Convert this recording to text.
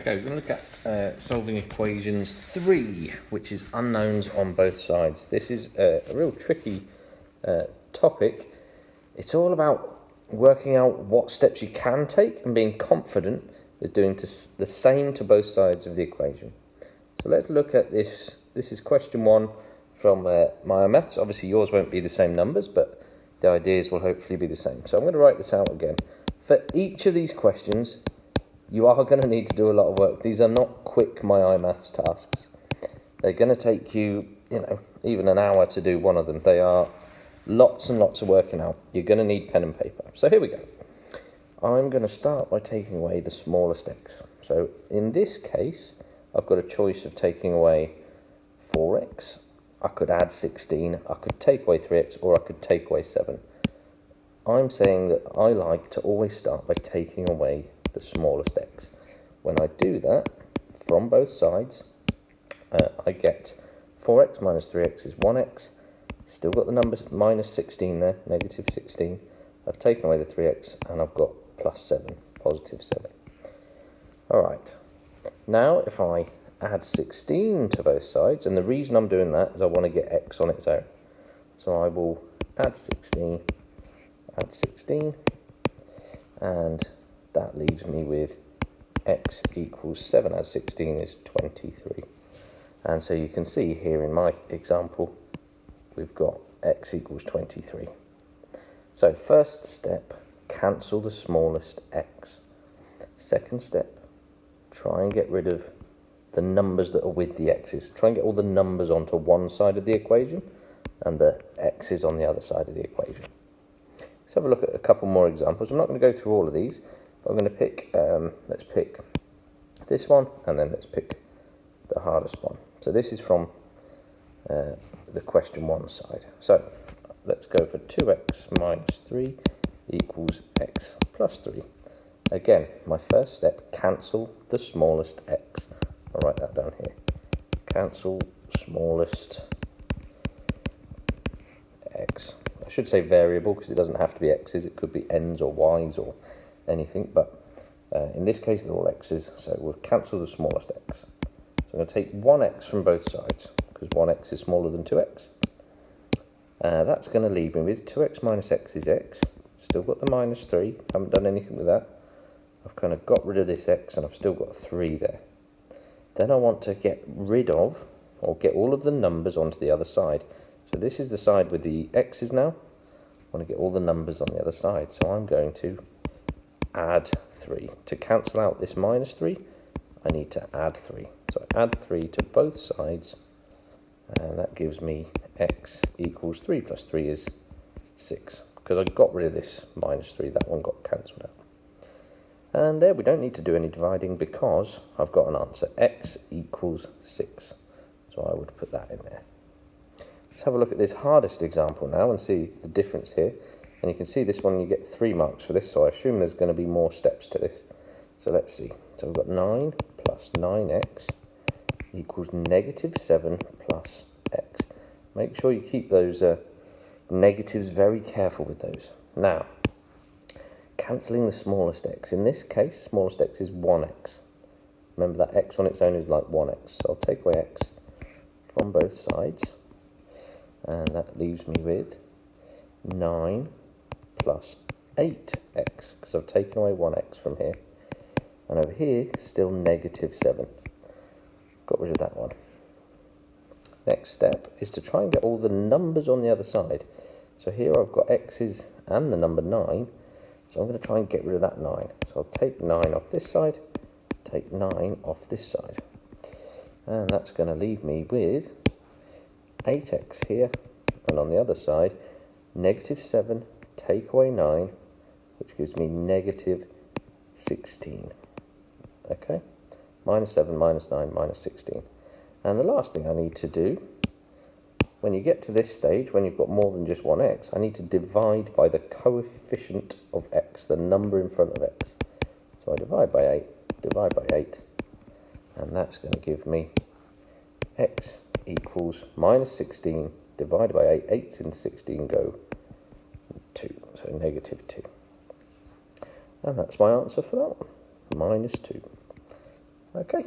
Okay, we're going to look at solving equations 3, which is unknowns on both sides. This is a real tricky topic. It's all about working out what steps you can take and being confident that doing the same to both sides of the equation. So let's look at this. This is question 1 from myimaths. Obviously yours won't be the same numbers, but the ideas will hopefully be the same. So I'm going to write this out again. For each of these questions, you are going to need to do a lot of work. These are not quick myimaths tasks. They're going to take you, even an hour to do one of them. They are lots and lots of working out. You're going to need pen and paper. So here we go. I'm going to start by taking away the smallest x. So in this case, I've got a choice of taking away 4x. I could add 16. I could take away 3x, or I could take away 7. I'm saying that I like to always start by taking away the smallest x. When I do that, from both sides, I get 4x minus 3x is 1x. Still got the number minus 16 there, negative 16. I've taken away the 3x, and I've got plus 7, positive 7. Alright, now if I add 16 to both sides, and the reason I'm doing that is I want to get x on its own. So I will add 16, and that leaves me with x equals 7, as 16 is 23. And so you can see here in my example, we've got x equals 23. So first step, cancel the smallest x. Second step, try and get rid of the numbers that are with the x's. Try and get all the numbers onto one side of the equation and the x's on the other side of the equation. Let's have a look at a couple more examples. I'm not going to go through all of these. I'm going to pick, let's pick this one, and then let's pick the hardest one. So this is from the question 1 side. So let's go for 2x minus 3 equals x plus 3. Again, my first step, cancel the smallest x. I'll write that down here. Cancel smallest x. I should say variable because it doesn't have to be x's. It could be n's or y's or anything, but in this case they're all x's, so we'll cancel the smallest x. So I'm going to take 1x from both sides because 1x is smaller than 2x. That's going to leave me with 2x minus x is x. Still got the minus 3, haven't done anything with that. I've kind of got rid of this x and I've still got 3 there. Then I want to get rid of, or get all of the numbers onto the other side. So this is the side with the x's now. I want to get all the numbers on the other side, so I'm going to add 3. To cancel out this minus 3, I need to add 3. So I add 3 to both sides, and that gives me x equals 3 plus 3 is 6. Because I got rid of this minus 3, that one got cancelled out. And there, we don't need to do any dividing because I've got an answer. X equals 6. So I would put that in there. Let's have a look at this hardest example now and see the difference here. And you can see this one, you get 3 marks for this, so I assume there's going to be more steps to this. So let's see. So we've got 9 plus 9x equals negative 7 plus x. Make sure you keep those negatives, very careful with those. Now, cancelling the smallest x. In this case, smallest x is 1x. Remember that x on its own is like 1x. So I'll take away x from both sides. And that leaves me with 9 plus 8x, because I've taken away 1x from here. And over here, still negative 7. Got rid of that one. Next step is to try and get all the numbers on the other side. So here I've got x's and the number 9. So I'm going to try and get rid of that 9. So I'll take 9 off this side, take 9 off this side. And that's going to leave me with 8x here, and on the other side, negative 7, take away 9, which gives me negative 16. Okay? Minus 7, minus 9, minus 16. And the last thing I need to do, when you get to this stage, when you've got more than just one x, I need to divide by the coefficient of x, the number in front of x. So I divide by 8, and that's going to give me x equals minus 16 divided by 8. 8's in 16 go 2, so negative 2. And that's my answer for that one, minus 2. Okay.